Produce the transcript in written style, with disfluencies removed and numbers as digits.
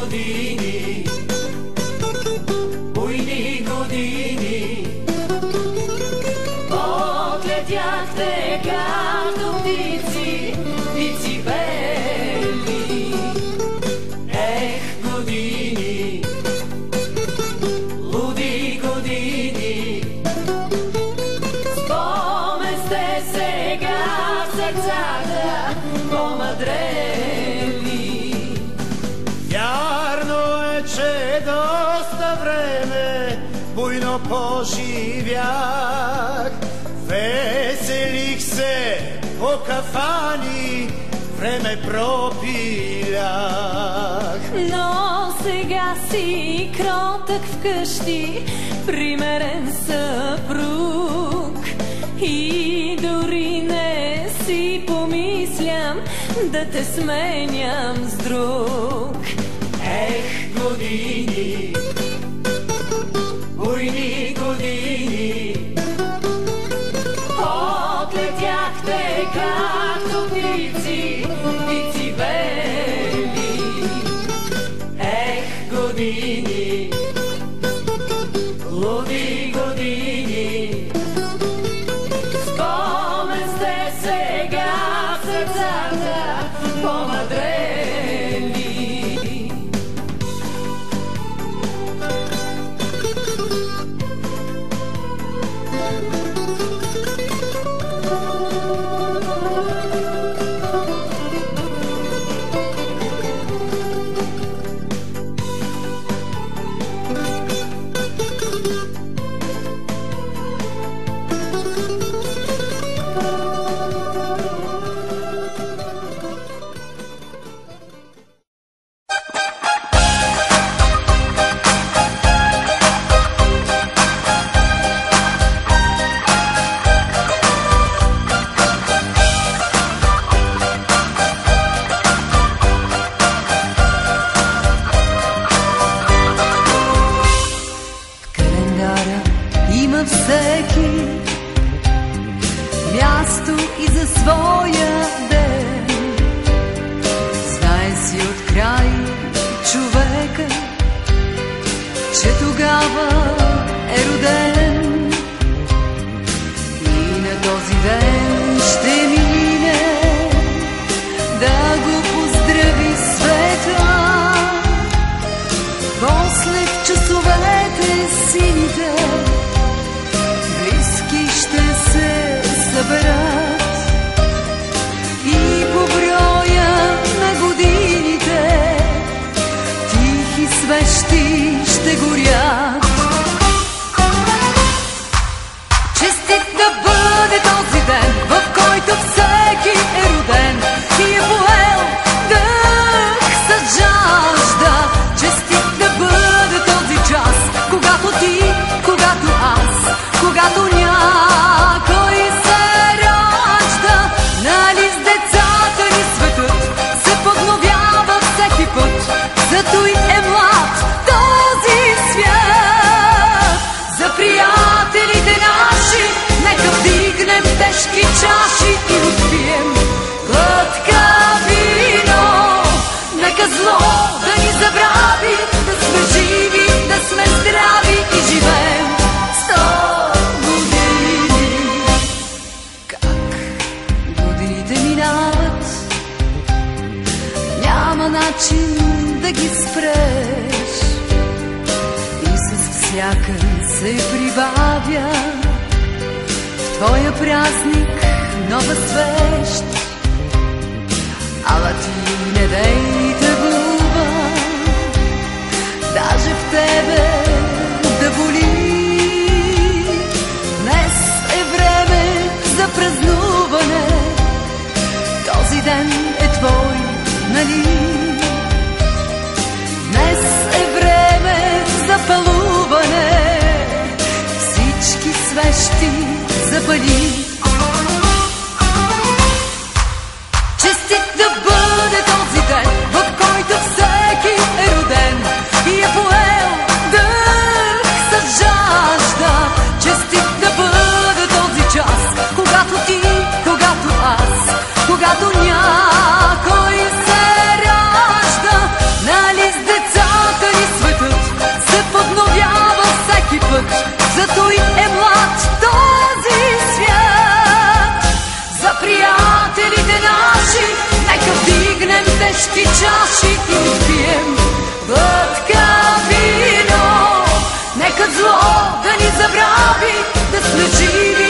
години, буйни години, отлетяхте както птици, птици бели. Ех, години, луди години, спомен сте сега в сърцата помъдрели. Вярно е, че доста време буйно поживях, веселих се по кафани, време пропилях. Но сега си кротък вкъщи, примерен съпруг, и дори не си помислям да те сменям с друг. Ех, години, буйни години, отлетяхте както птици, птици бели. Ех, години, луди години, спомен сте сега в сърцата помъдрели. Има всеки място и за своя ден. Знае си от край човека, че тогава е роден. И на този ден ще мине да го поздрави света. После в часовете сините близки ще се съберат и по броя на годините тихи свещи ще горят. Честит да бъде този ден, в който всеки е роден и е поел дъх с жажда. Честит да бъде този час, когато ти, когато аз, когато някой се ражда. Нали с децата ни светът се подновява всеки път, зато и е млад този свят. За приятелите наши нека вдигнем тежки чаши и отпием глътка вино. Нека зло да ни забрави, да сме живи, да сме здрави и живеем 100 години. Как годините минават, няма начин да ги спреш, и с всяка се прибавя в твоя празник нова свещ. Ала ти не дей тъгува, даже в тебе да боли. Днес е време за празнуване, този ден е твой, нали? Днес е време за палуване, всички свещи запали. Честит да бъде този ден, в който всеки е роден и е поел дъх с жажда. Честит да бъде този час, когато ти, когато аз, когато някой се ражда. Нали с деца роднините наши, нека вдигнем тежки чаши и отпием водка, вино. Нека зло да ни забрави, да сме живи